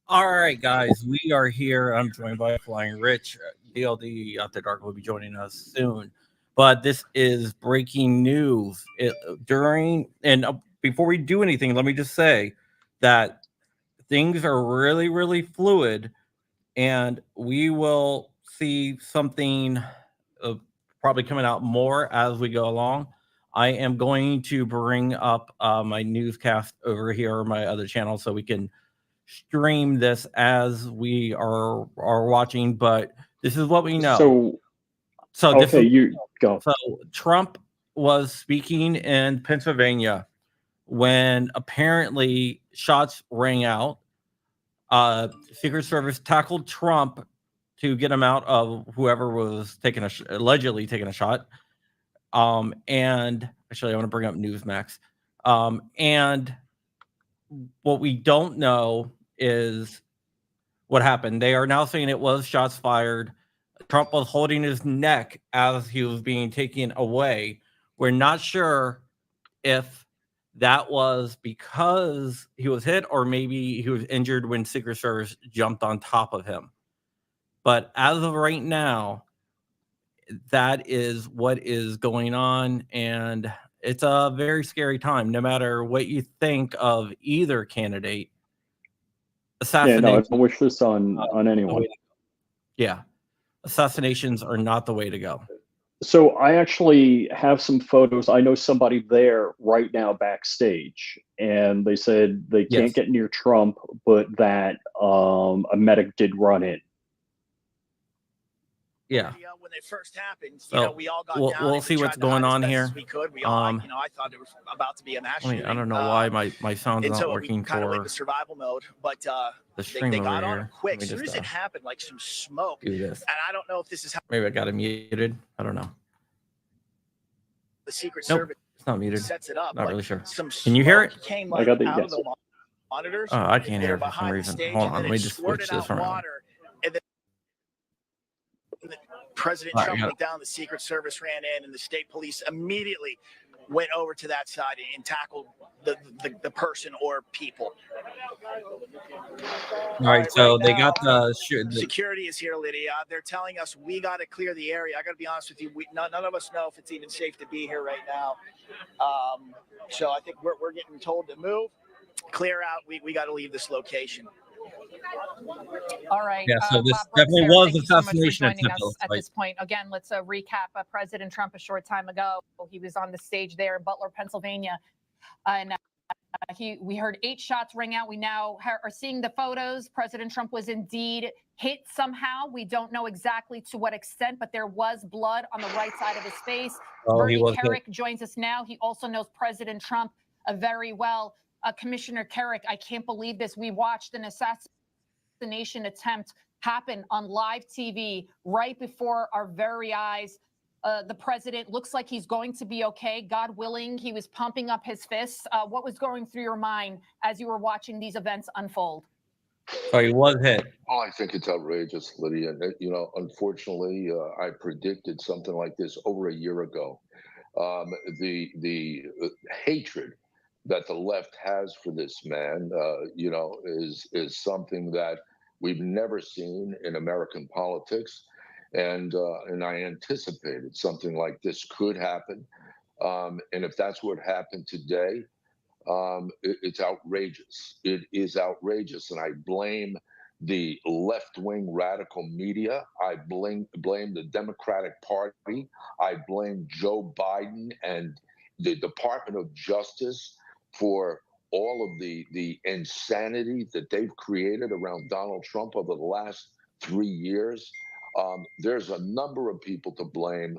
All right, guys, we are here. I'm joined by Flying Rich. DLD After Dark will be joining us soon. But this is breaking news. Before we do anything, let me just say that things are really, really fluid, and we will see something probably coming out more as we go along. I am going to bring up my newscast over here on my other channel so we can stream this as we are watching, but this is what we know. So okay, you go. So Trump was speaking in Pennsylvania when apparently shots rang out. Secret Service tackled Trump to get him out of whoever was allegedly taking a shot. And actually, I want to bring up Newsmax. And what we don't know is what happened. They are now saying it was shots fired. Trump was holding his neck as he was being taken away. We're not sure if that was because he was hit or maybe he was injured when Secret Service jumped on top of him. But as of right now, that is what is going on, and it's a very scary time. No matter what you think of either candidate, Yeah, no, I don't wish this on anyone. Yeah, assassinations are not the way to go. So I actually have some photos. I know somebody there right now backstage, and they said they can't get near Trump, but that a medic did run in. Yeah. When it first happened, we all got down. We'll see what's going on here. We could. We all, I thought it was about to be a mass shooting. I don't know why my sound's not working kind of went for into survival mode, but the stream they got over on quick. As soon as it happened, like some smoke. Do this. And I don't know if this is how. Maybe I got it muted. I don't know. The Secret Service. It's not muted. Sets it up. Not really sure. Some Can you hear it? Came, I got the out of the monitors. Oh, I can't hear it for some reason. Hold on, let me just switch this around. President Trump went down, the Secret Service ran in, and the state police immediately went over to that side and tackled the person or people. All right, so they got the security is here, Lydia. They're telling us we got to clear the area. I got to be honest with you, none of us know if it's even safe to be here right now. So I think we're getting told to move, clear out. We got to leave this location. All right. Yeah, so this definitely was assassination attempt at this point. Again, let's recap. President Trump a short time ago, he was on the stage there in Butler, Pennsylvania, and we heard 8 shots ring out. We now are seeing the photos. President Trump was indeed hit somehow. We don't know exactly to what extent, but there was blood on the right side of his face. Bernie Kerik joins us now. He also knows President Trump very well. Commissioner Kerik, I can't believe this. We watched an assassination attempt happen on live TV right before our very eyes. The president looks like he's going to be okay. God willing, he was pumping up his fists. What was going through your mind as you were watching these events unfold? So he was hit. Oh, I think it's outrageous, Lydia. Unfortunately, I predicted something like this over a year ago. The hatred that the left has for this man, is something that we've never seen in American politics, and I anticipated something like this could happen. And if that's what happened today, it's outrageous. It is outrageous. And I blame the left-wing radical media. I blame the Democratic Party. I blame Joe Biden and the Department of Justice for all of the insanity that they've created around Donald Trump over the last 3 years. There's a number of people to blame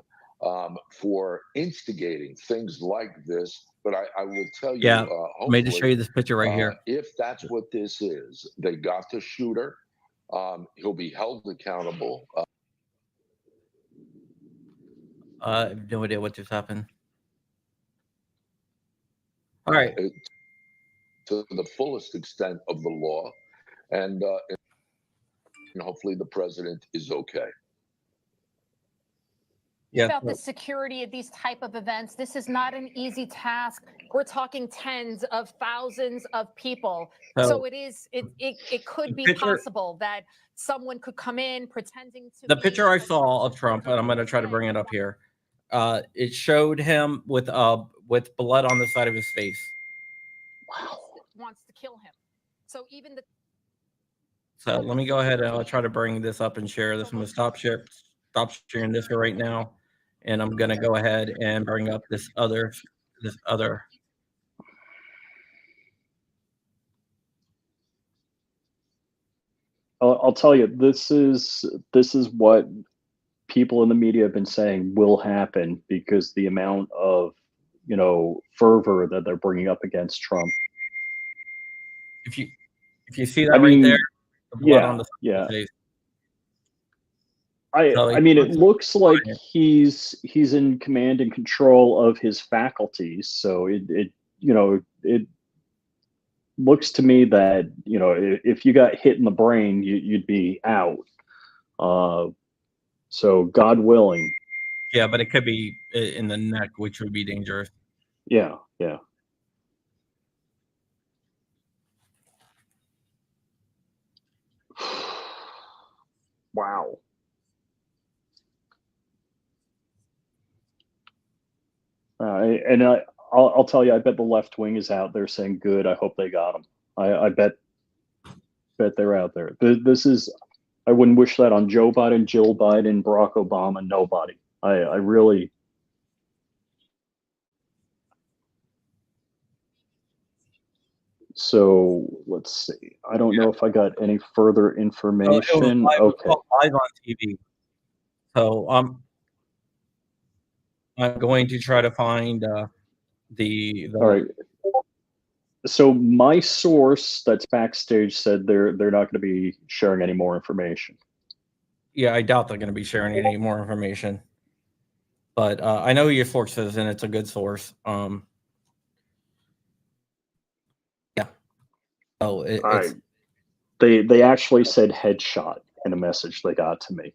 for instigating things like this. But I will tell you, Yeah, I made to show hopefully, you this picture right here. if that's what this is, they got the shooter. He'll be held accountable. I have no idea what just happened. All right. To the fullest extent of the law, and hopefully the president is okay. Yeah. About the security of these type of events. This is not an easy task. We're talking tens of thousands of people. So it could be possible that someone could come in pretending to the be picture I saw of Trump, and I'm going to try to bring it up here. It showed him with blood on the side of his face. Wow. Wants to kill him. So even the So let me go ahead and I'll try to bring this up and share this. I'm going to stop sharing this right now, and I'm going to go ahead and bring up this other. I'll tell you, this is what people in the media have been saying will happen, because the amount of fervor that they're bringing up against Trump. If you see that right there, the blood on the face. I mean, it looks like he's in command and control of his faculties. So it looks to me that if you got hit in the brain, you'd be out. So God willing. Yeah, but it could be in the neck, which would be dangerous. Yeah. Wow. And I'll tell you, I bet the left wing is out there saying, "Good, I hope they got him." I bet they're out there. This is, I wouldn't wish that on Joe Biden, Jill Biden, Barack Obama, nobody. I really. So let's see. I don't know if I got any further information. Okay. Live on TV. So I'm going to try to find the. All right. So my source that's backstage said they're not going to be sharing any more information. Yeah, I doubt they're going to be sharing any more information. But I know who your source is, and it's a good source. Yeah. Oh, it's. They actually said headshot in a message they got to me.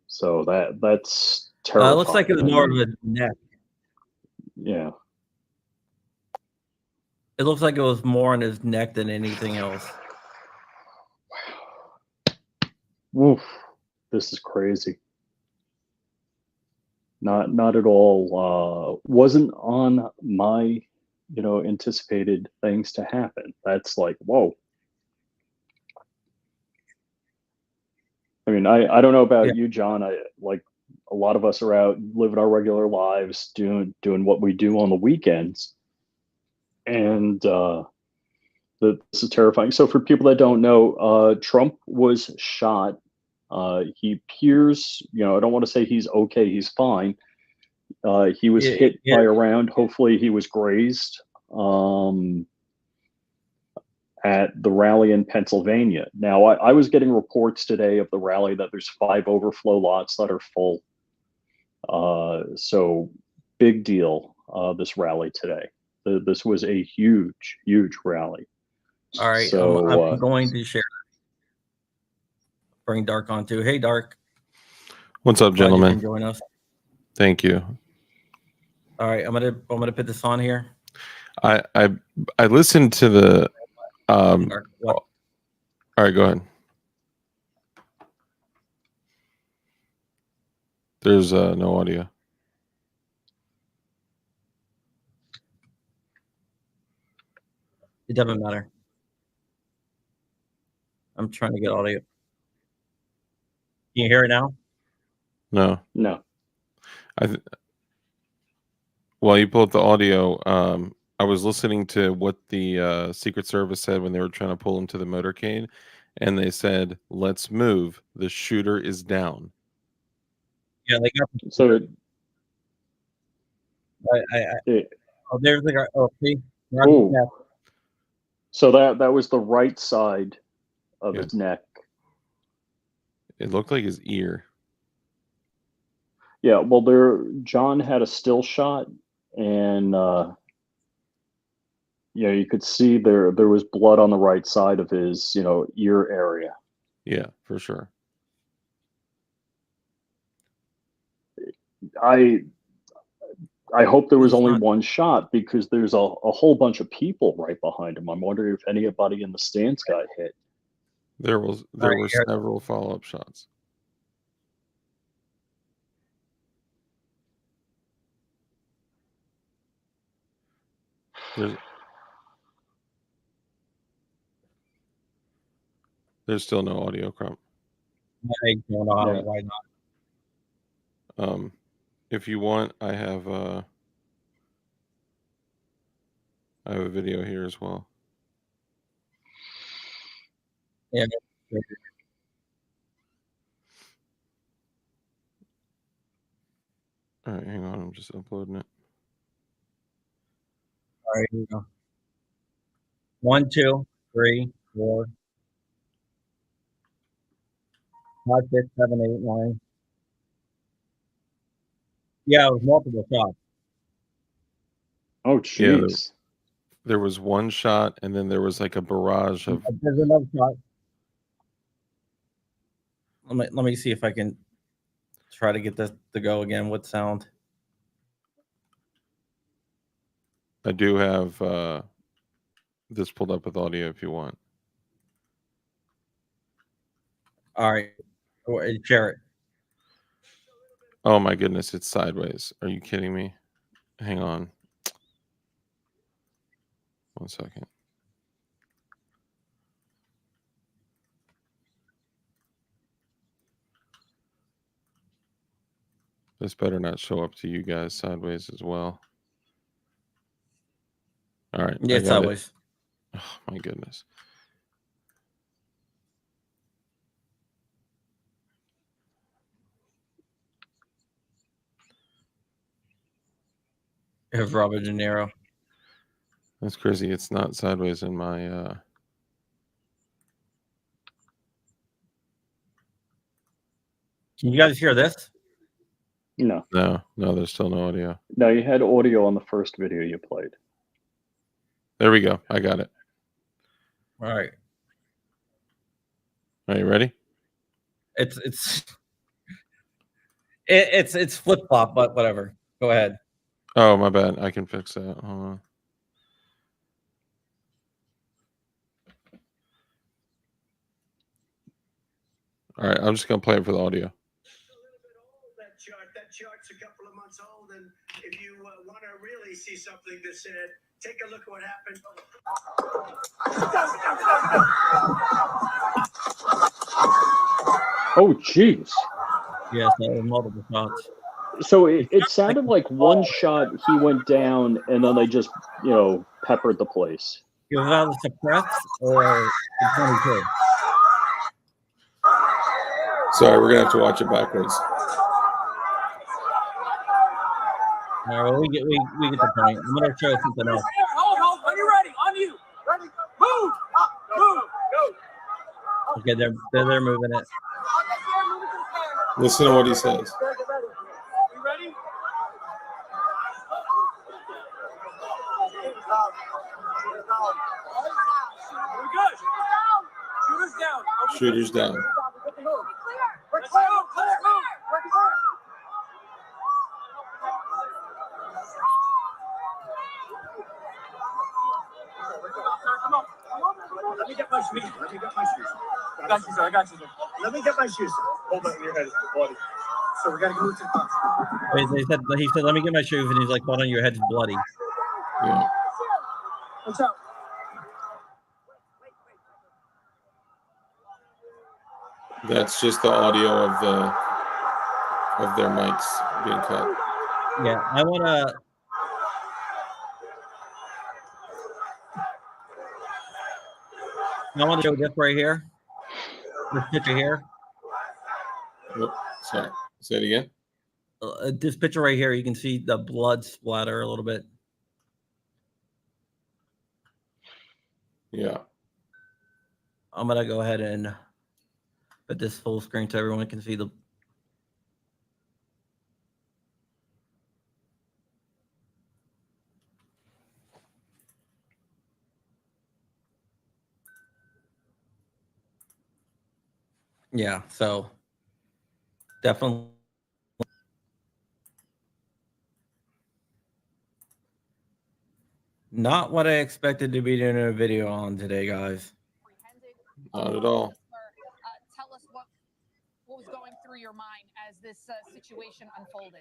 So that's terrifying. It looks like it was more of a neck. Yeah. It looks like it was more on his neck than anything else. Oof. This is crazy. Not at all. Wasn't on my anticipated things to happen. That's like, whoa. I mean, I don't know about you, John. I like a lot of us are out living our regular lives, doing what we do on the weekends, and this is terrifying. So for people that don't know, Trump was shot. He appears, I don't want to say he's okay. He's fine. He was hit by a round. Hopefully, he was grazed. At the rally in Pennsylvania. Now, I was getting reports today of the rally that there's 5 overflow lots that are full. So big deal, this rally today. This was a huge, huge rally. All right, so I'm going to share. Bring Dark on too. Hey, Dark. What's up, gentlemen? Join us. Thank you. All right, I'm gonna put this on here. I listened to the. All right, go ahead. There's no audio. It doesn't matter. I'm trying to get audio. Can you hear it now? No. No. While you pull up the audio, I was listening to what the Secret Service said when they were trying to pull him to the motorcade, and they said, "Let's move. The shooter is down." Yeah, they got. So Oh, there's the guy. Oh, see. oh, so that was the right side of his neck. It looked like his ear. Yeah, well, John had a still shot, and you could see there was blood on the right side of his ear area. Yeah, for sure. I hope there was only one shot, because there's a whole bunch of people right behind him. I'm wondering if anybody in the stands got hit. There were several follow-up shots. There's still no audio, Crump. I don't know why not. If you want, I have a video here as well. Yeah. All right, hang on. I'm just uploading it. All right, here we go. 1, 2, 3, 4, 5, 6, 7, 8, 9. Yeah, it was multiple shots. Oh, jeez. Yeah, there was one shot, and then there was like a barrage of. There's another shot. Let me see if I can try to get this to go again with sound. I do have this pulled up with audio if you want. All right, share it. Oh my goodness, it's sideways. Are you kidding me? Hang on. 1 second. This better not show up to you guys sideways as well. All right. Yeah, sideways. Oh my goodness. Here's Robert De Niro. That's crazy. It's not sideways in my Can you guys hear this? No, there's still no audio. No, you had audio on the first video you played. There we go. I got it. All right. Are you ready? It's flip flop, but whatever. Go ahead. Oh, my bad. I can fix that. Hold on. All right, I'm just gonna play it for the audio. That chart's a couple of months old, and if you want to really see something that's said, take a look at what happened. Oh, jeez. Yes, there were multiple shots. So it sounded like one shot he went down, and then they just peppered the place. It was either suppressed or 22. Sorry, we're gonna have to watch it backwards. All right, well, we get the point. I'm gonna show something else. Hold, when you're ready, on you. Ready, move, move, go. Okay, they're moving it. Listen to what he says. You ready? We're good. Shooters down. Shooters down. Let's go. Let's go. Let me get my shoes. I got you, sir. Let me get my shoes. Hold on your head, bloody. So we're gonna go to the box. He said, let me get my shoes, and he's like, hold on, your head's bloody. Yeah. What's up? That's just the audio of their mics being cut. Yeah, I want to show this right here. This picture here. Oh, sorry. Say it again. This picture right here, you can see the blood splatter a little bit. Yeah. I'm gonna go ahead and put this full screen so everyone can see the. Yeah, so definitely not what I expected to be doing a video on today, guys. Not at all. Tell us what was going through your mind as this situation unfolded.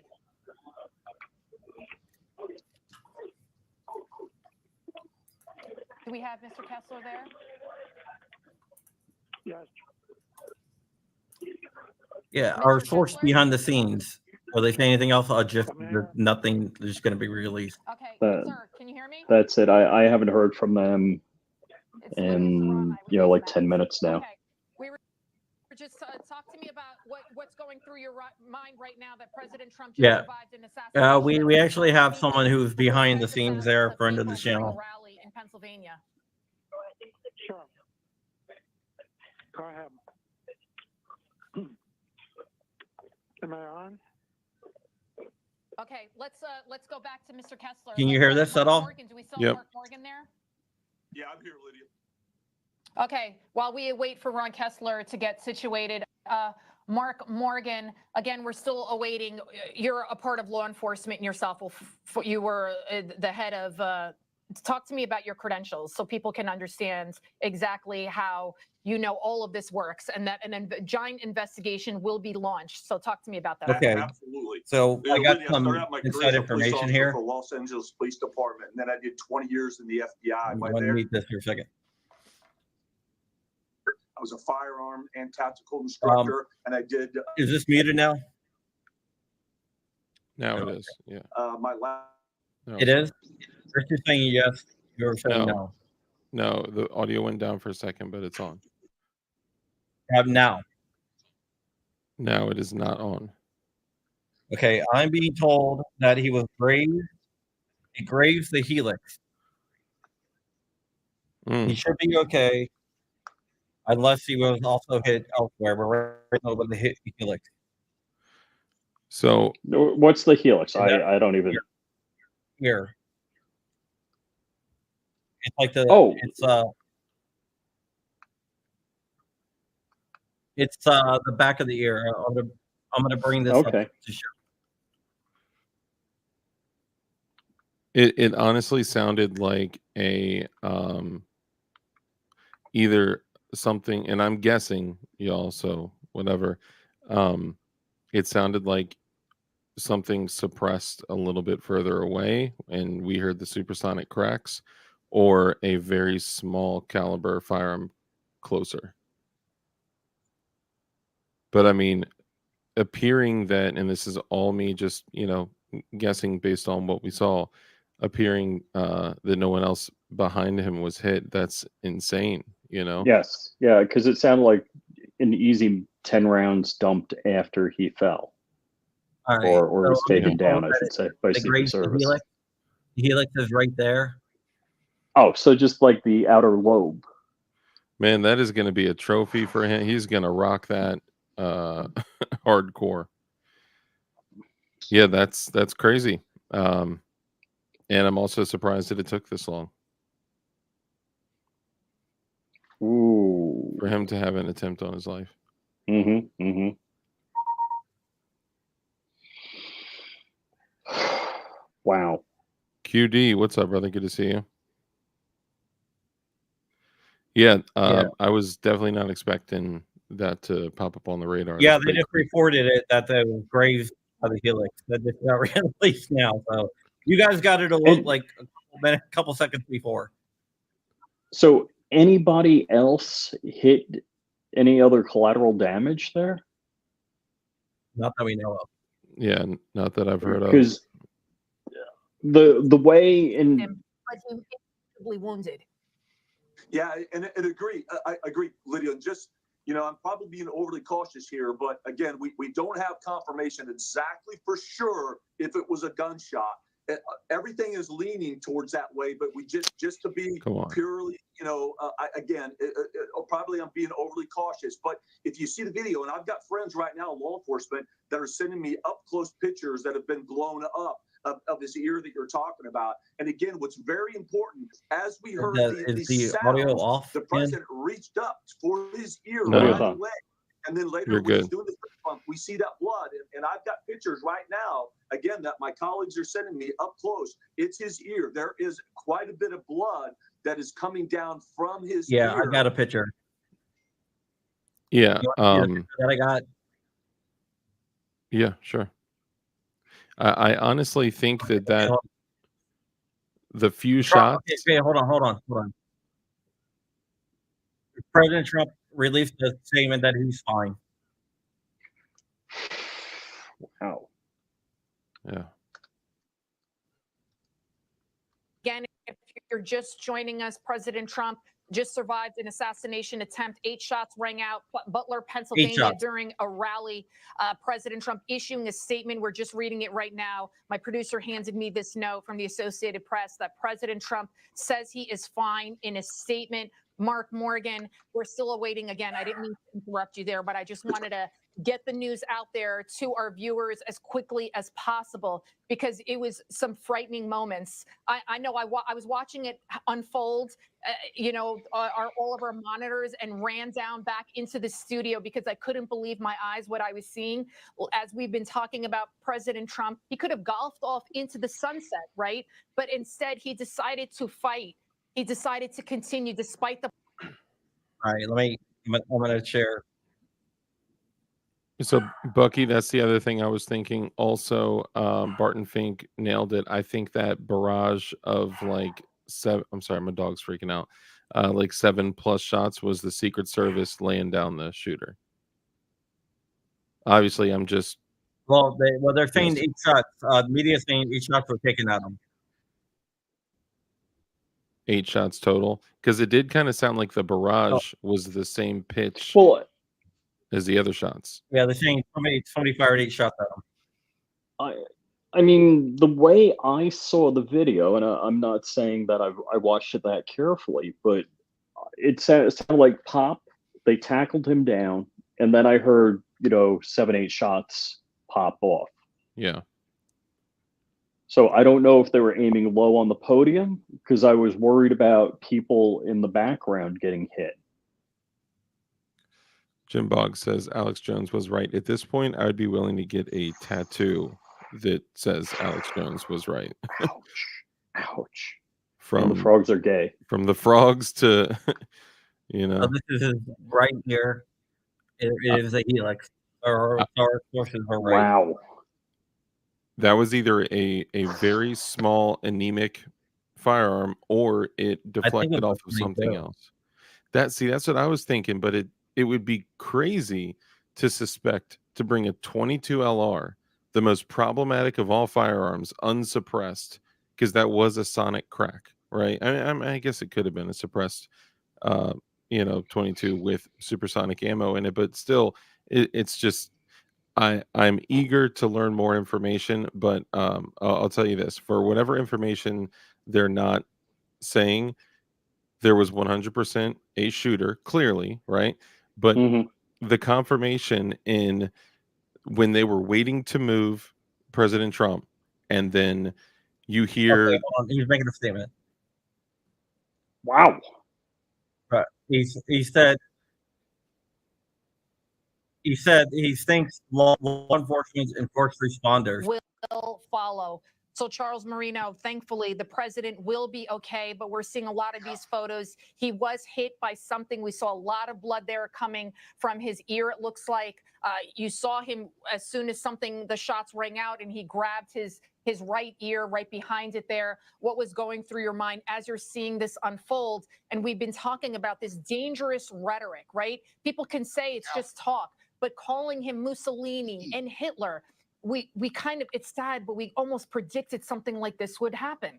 Do we have Mr. Kessler there? Yes. Yeah, Mr. our source Kessler? behind the scenes. Will they say anything else? Just I'm here. nothing is going to be released. Okay, sir, can you hear me? That's it. I haven't heard from them It's Lydia Serrano. in I would like use 10 Max. minutes now. Okay, we were just talk to me about what's going through your mind right now that President Trump just Yeah. survived an assassination. We actually have Speaking someone who's to behind the tens of scenes thousands there, of friend of the people during a channel. rally in Pennsylvania. Sure. Go ahead. Am I on? Okay, let's go back to Mr. Kessler. Can you hear this Mark at all? Morgan, do we still Yep. have Mark Morgan there? Yeah, I'm here, Lydia. Okay, while we wait for Ron Kessler to get situated, Mark Morgan, again, we're still awaiting. You're a part of law enforcement yourself. You were the head of. Talk to me about your credentials so people can understand exactly how you know all of this works, and then a giant investigation will be launched. So talk to me about that. Okay. Absolutely. So I got Lydia, some started out my career inside as a police information officer here. for Los Angeles Police Department, and then I did 20 years in the FBI. I'm Am I going to there? mute this for a second. I was a firearm and tactical instructor, and I did Is this muted now? Now it is. Yeah. my last. No, It is. Chris is saying yes. You're saying no. No, the audio went down for a second, but it's on. Now. Now it is not on. Okay, I'm being told that he was grazed. He grazed the helix. He should be okay, unless he was also hit elsewhere. But right now, with the hit helix. So What's the helix? Is that I don't even. here. It's like the it's the back of the ear. I'm gonna bring this up Okay. to show. it honestly sounded like a either something, and I'm guessing y'all, so whatever. It sounded like something suppressed a little bit further away, and we heard the supersonic cracks, or a very small caliber firearm closer. But I mean, appearing that, and this is all me just, guessing based on what we saw, appearing that no one else behind him was hit, that's insane, Yes. Yeah, because it sounded like an easy 10 rounds dumped after he fell. All right, Or was so taken down, I should say, by the Secret grazed Service. The helix is right there. Oh, so just like the outer lobe. Man, that is going to be a trophy for him. He's going to rock that hardcore. Yeah, that's crazy. And I'm also surprised that it took this long Ooh. for him to have an attempt on his life. Mm-hmm. Mm-hmm. Wow. QD, what's up, brother? Good to see you. Yeah, I was definitely not expecting that to pop up on the radar. Yeah, That's they pretty just crazy. reported it that they was grazed by the helix. That just got released now. So you guys got it a look like a couple seconds before. So anybody else hit any other collateral damage there? Not that we know of. Yeah, not that I've heard of. Because the way in But he was visibly wounded. Yeah, and agree. I agree, Lydia. And just, I'm probably being overly cautious here, but again, we don't have confirmation exactly for sure if it was a gunshot. Everything is leaning towards that way, but we just to be purely, probably I'm being overly cautious. But if you see the video, and I've got friends right now, law enforcement, that are sending me up close pictures that have been blown up of this ear that you're talking about. And again, what's very important, as we heard the audio sounds, off? the president reached up for his ear No. right away. And then later, You're when he's good. doing the fist bump, we see that blood. And I've got pictures right now, again, that my colleagues are sending me up close. It's his ear. There is quite a bit of blood that is coming down from his ear. Yeah, I got a picture. Yeah. That I got. Yeah, sure. I honestly think that the few Trump, shots. okay, hold on. President Trump released a statement that he's fine. Wow. Yeah. Again, if you're just joining us, President Trump just survived an assassination attempt. 8 shots rang out, Butler, Pennsylvania, during a rally. President Trump issuing a statement. We're just reading it right now. My producer handed me this note from the Associated Press that President Trump says he is fine in a statement. Mark Morgan, we're still awaiting. Again, I didn't mean to interrupt you there, but I just wanted to get the news out there to our viewers as quickly as possible, because it was some frightening moments. I know I was watching it unfold, all of our monitors, and ran down back into the studio because I couldn't believe my eyes what I was seeing. Well, as we've been talking about President Trump, he could have golfed off into the sunset, right? But instead, he decided to fight. He decided to continue despite the. All right, I'm going to share. So, Bucky, that's the other thing I was thinking. Also, Barton Fink nailed it. I think that barrage of like 7. I'm sorry, my dog's freaking out. Like 7+ shots was the Secret Service laying down the shooter. Obviously, I'm just. Well, they're saying 8 shots. The media saying 8 shots were taken at them. 8 shots total, because it did kind of sound like the barrage was the same pitch as the other shots. Yeah, they're saying somebody fired 8 shots at them. I mean, the way I saw the video, and I'm not saying that I watched it that carefully, but it sounded like pop. They tackled him down, and then I heard 7-8 shots pop off. Yeah. So I don't know if they were aiming low on the podium, because I was worried about people in the background getting hit. Jim Boggs says Alex Jones was right. At this point, I would be willing to get a tattoo that says Alex Jones was right. Ouch. From the frogs are gay. From the frogs to, So this is right here. It is a helix. Our sources are right. Wow. That was either a very small anemic firearm, or it deflected off of something else. That's what I was thinking, but it would be crazy to suspect to bring a .22 LR, the most problematic of all firearms, unsuppressed, because that was a sonic crack, right? I guess it could have been a suppressed 22 with supersonic ammo in it, but still, it's just. I'm eager to learn more information, but I'll tell you this: for whatever information they're not saying, there was 100% a shooter, clearly, right? But the confirmation in when they were waiting to move President Trump, and then you hear. Okay, hold on. He's making a statement. Wow. But he said he thinks law enforcement and first responders will follow. So Charles Marino, thankfully, the president will be okay, but we're seeing a lot of these photos. He was hit by something. We saw a lot of blood there coming from his ear, it looks like. You saw him as soon as the shots rang out, and he grabbed his right ear right behind it there. What was going through your mind as you're seeing this unfold? And we've been talking about this dangerous rhetoric, right? People can say it's just talk, but calling him Mussolini and Hitler, we kind of, it's sad, but we almost predicted something like this would happen.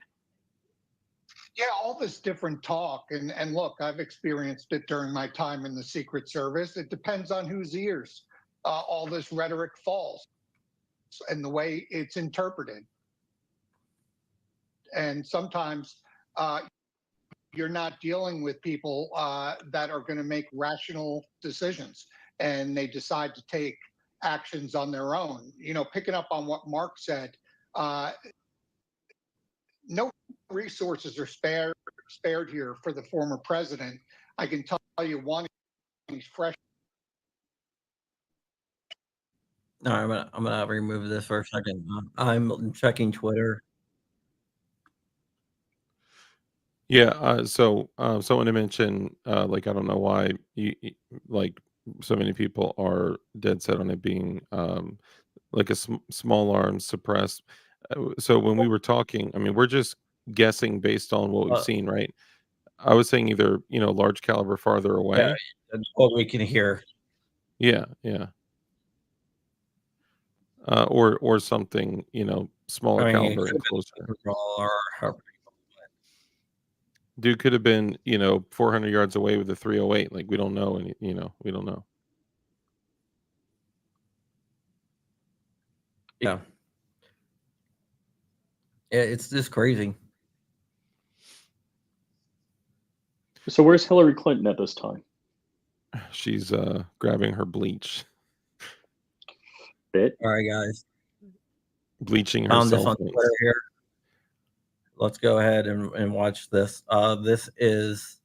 Yeah, all this different talk, and look, I've experienced it during my time in the Secret Service. It depends on whose ears all this rhetoric falls and the way it's interpreted. And sometimes you're not dealing with people that are going to make rational decisions, and they decide to take actions on their own. You know, picking up on what Mark said, no resources are spared here for the former president. I can tell you one, he's fresh. No, I'm gonna remove this for a second. I'm checking Twitter. Yeah. So someone had mentioned, like, I don't know why like so many people are dead set on it being like a small arms suppressed. So when we were talking, I mean, we're just guessing based on what we've seen, right? I was saying either, large caliber farther away. Yeah, that's what we can hear. Yeah. Or something, smaller caliber and closer. Dude could have been, 400 yards away with a 308. Like, we don't know any, we don't know. Yeah. It's just crazy. So where's Hillary Clinton at this time? She's grabbing her bleach. All right, guys. Bleaching Found this herself. on Twitter here. Let's go ahead and watch this. This is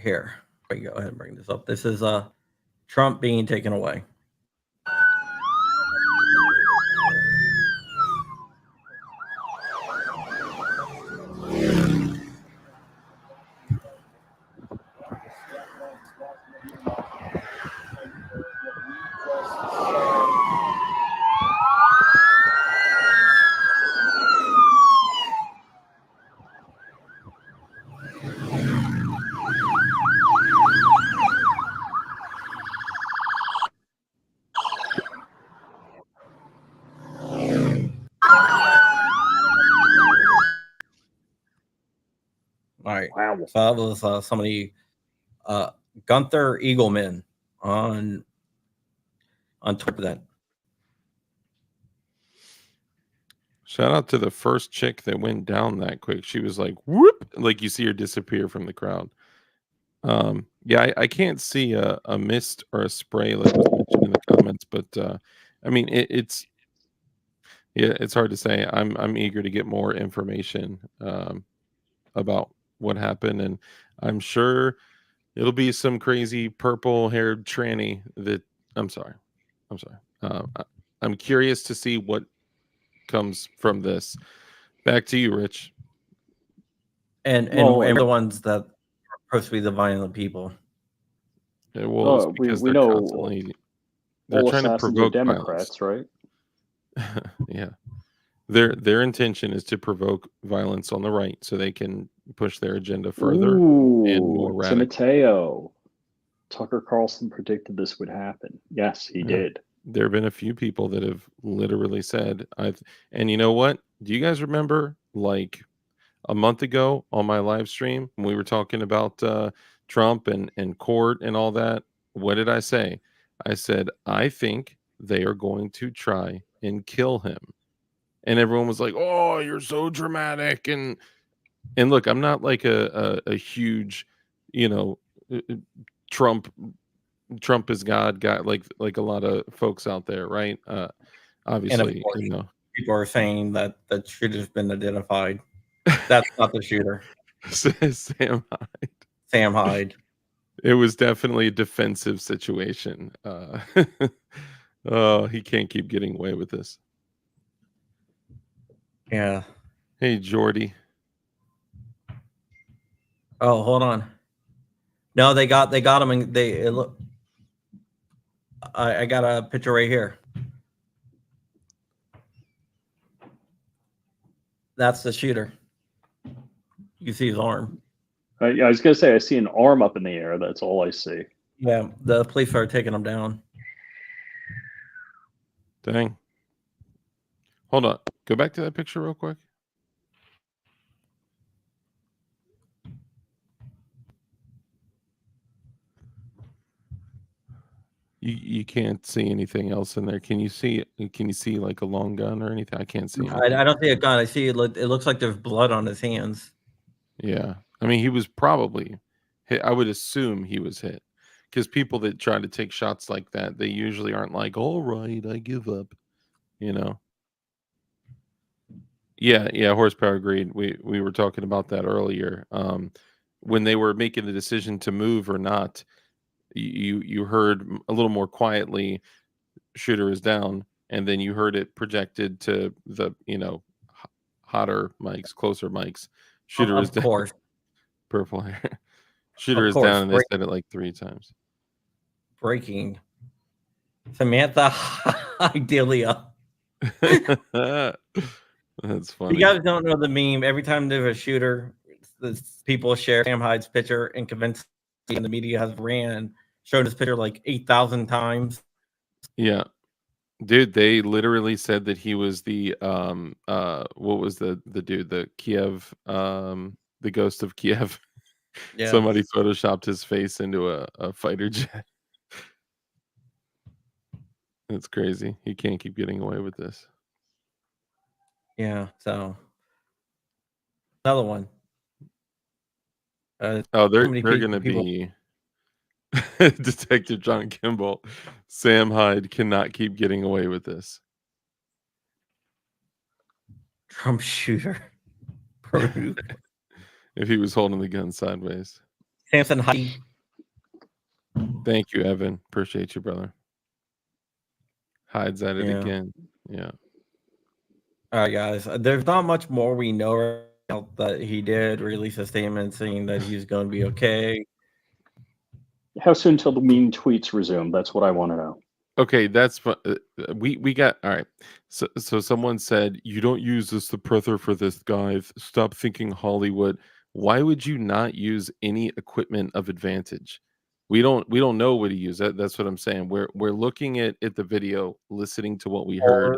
here. We go ahead and bring this up. This is Trump being taken away. All right. Wow. So that was somebody, Gunther Eagleman on Twitter. That. Shout out to the first chick that went down that quick. She was like, whoop, like you see her disappear from the crowd. Yeah, I can't see a mist or a spray like was mentioned in the comments, but I mean it's hard to say. I'm eager to get more information about what happened, and I'm sure it'll be some crazy purple-haired tranny that I'm sorry. I'm curious to see what comes from this. Back to you, Rich. And the ones that are supposed to be the violent people. Yeah, well, because we they're know constantly they're all trying to assassins are provoke Democrats, violence. right? Yeah. Their intention is to provoke violence on the right so they can push their agenda further and more radical. Timoteo. Tucker Carlson predicted this would happen. Yes, he did. There have been a few people that have literally said, and you know what? Do you guys remember, like, a month ago on my live stream when we were talking about Trump and court and all that? What did I say? I said, I think they are going to try and kill him. And everyone was like, oh, you're so dramatic. And look, I'm not like a huge, Trump is God guy, like a lot of folks out there, right? Obviously, and of course, people are saying that the shooter's been identified. That's not the shooter. Sam Hyde. Sam Hyde. It was definitely a defensive situation. Oh, he can't keep getting away with this. Yeah. Hey, Jordy. Oh, hold on. No, they got him, and look. I got a picture right here. That's the shooter. You see his arm. I was gonna say I see an arm up in the air. That's all I see. Yeah, the police are taking him down. Dang. Hold on. Go back to that picture real quick. You can't see anything else in there. Can you see like a long gun or anything? I can't see anything. I don't see a gun. I see it looks like there's blood on his hands. Yeah. I mean, he was probably hit. I would assume he was hit, because people that try to take shots like that, they usually aren't like, all right, I give up, you know? Yeah. Horsepower agreed. We were talking about that earlier. When they were making the decision to move or not, you heard a little more quietly, shooter is down, and then you heard it projected to the hotter mics, closer mics, shooter is Of down. course. Purple hair. Shooter Of is course. down, and they said it like 3 times. Breaking. Samantha Idelia. That's funny. You guys don't know the meme. Every time there's a shooter, people share Sam Hyde's picture and convince, and the media has shown his picture like 8,000 times. Yeah. Dude, they literally said that he was the what was the dude, the Kiev, the ghost of Kiev. Yeah. Somebody photoshopped his face into a fighter jet. That's crazy. He can't keep getting away with this. Yeah. So another one. They're many going to people- be Detective John Kimball. Sam Hyde cannot keep getting away with this. Trump shooter. If he was holding the gun sideways. Samson Hyde. Thank you, Evan. Appreciate you, brother. Hyde's at it again. Yeah. All right, guys. There's not much more we know that he did release a statement saying that he's going to be okay. How soon till the mean tweets resume? That's what I want to know. Okay, that's we got all right. So someone said, you don't use the suppressor for this, guys. Stop thinking Hollywood. Why would you not use any equipment of advantage? We don't know what he used. That's what I'm saying. We're looking at the video, listening to what we heard,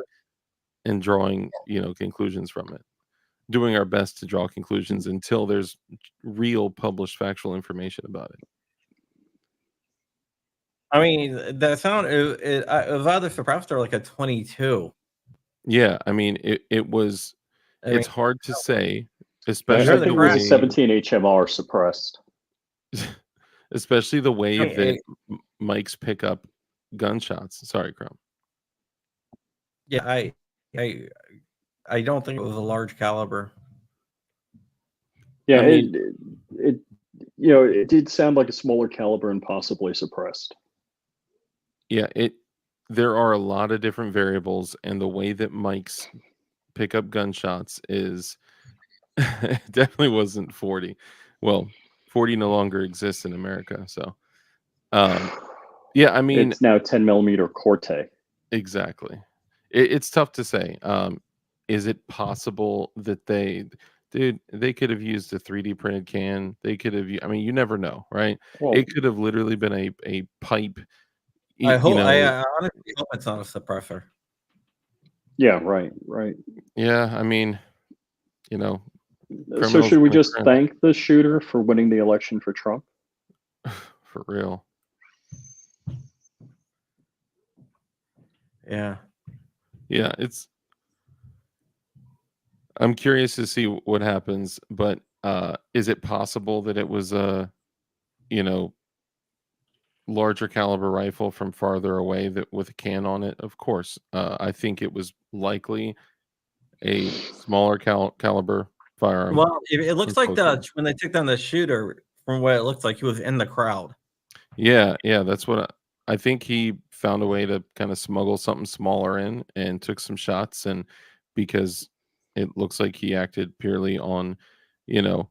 and drawing conclusions from it. Doing our best to draw conclusions until there's real published factual information about it. I mean, the sound it was either suppressed or like a 22. Yeah, I mean, it was. It's hard to say, especially I think it was a 17 HMR suppressed. Especially the way that mics pick up gunshots. Sorry, Crump. Yeah, I don't think it was a large caliber. Yeah, I mean, it did sound like a smaller caliber and possibly suppressed. Yeah, there are a lot of different variables, and the way that mics pick up gunshots is it definitely wasn't 40. Well, 40 no longer exists in America, so yeah, I mean, it's now 10 millimeter Corte. Exactly. It's tough to say. Is it possible that they could have used a 3D printed can? They could have. I mean, you never know, right? Well, it could have literally been a pipe. I honestly hope it's not a suppressor. Yeah, right. Yeah, I mean, So should we just thank the shooter for winning the election for Trump? For real. Yeah. Yeah, I'm curious to see what happens, but is it possible that it was a larger caliber rifle from farther away that with a can on it? Of course. I think it was likely a smaller caliber firearm. Well, it looks like when they took down the shooter, from what it looks like, he was in the crowd. Yeah, that's what I think. He found a way to kind of smuggle something smaller in and took some shots, and because it looks like he acted purely on, you know,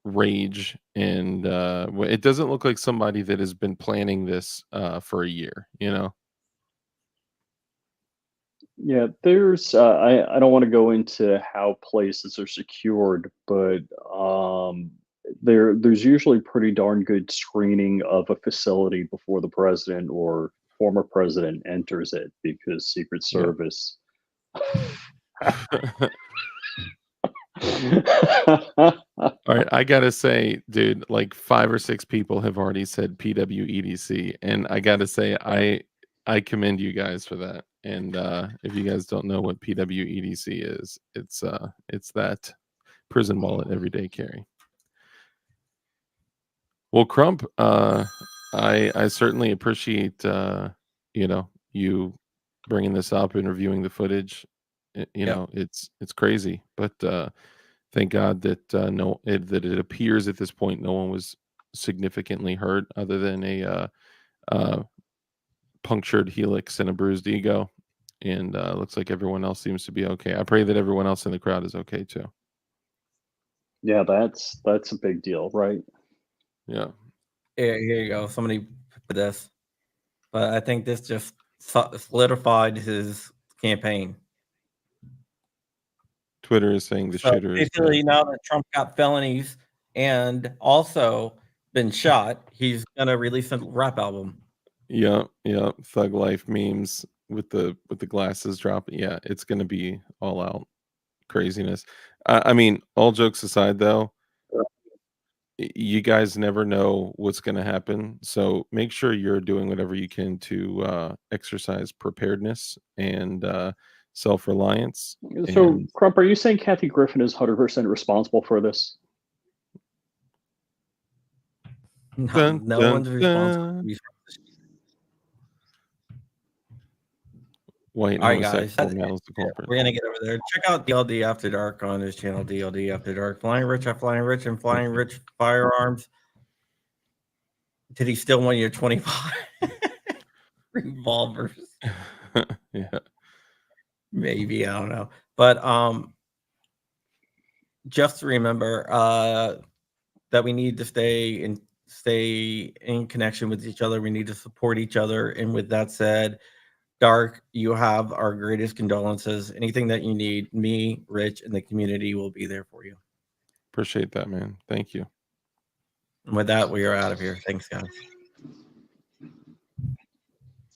rage, and it doesn't look like somebody that has been planning this for a year, you know. Yeah, there's I don't want to go into how places are secured, but there's usually pretty darn good screening of a facility before the president or former president enters it because Secret Yeah. Service. All right, I gotta say, dude, like 5 or 6 people have already said PWEDC, and I gotta say, I commend you guys for that. And if you guys don't know what PWEDC is, it's that prison wallet everyday carry. Well, Crump, I certainly appreciate you know, you bringing this up and reviewing the footage. You Yep. know, it's crazy, but thank God that that it appears at this point no one was significantly hurt other than a uh, punctured helix and a bruised ego, and looks like everyone else seems to be okay. I pray that everyone else in the crowd is okay too. Yeah, that's a big deal, right? Yeah. Here you go. Somebody put this, but I think this just solidified his campaign. Twitter is saying the So shooter is dead. basically, now that Trump got felonies and also been shot, he's gonna release a rap album. Yeah, Thug life memes with the glasses dropping. Yeah, it's gonna be all out craziness. I mean, all jokes aside, though, you guys never know what's gonna happen. So make sure you're doing whatever you can to exercise preparedness and self reliance. So, And Crump, are you saying Kathy Griffin is 100% responsible for this? No, dun, no dun, one's responsible. dun. White All right, guys. homosexual males the culprit. We're gonna get over there. Check out DLD After Dark on his channel, DLD After Dark. Flying Rich at Flying Rich and Flying Rich Firearms. Did he steal one of your 25 revolvers? Yeah. Maybe, I don't know. But just remember that we need to stay in connection with each other. We need to support each other. And with that said, Dark, you have our greatest condolences. Anything that you need, me, Rich, and the community will be there for you. Appreciate that, man. Thank you. And with that, we are out of here. Thanks, guys.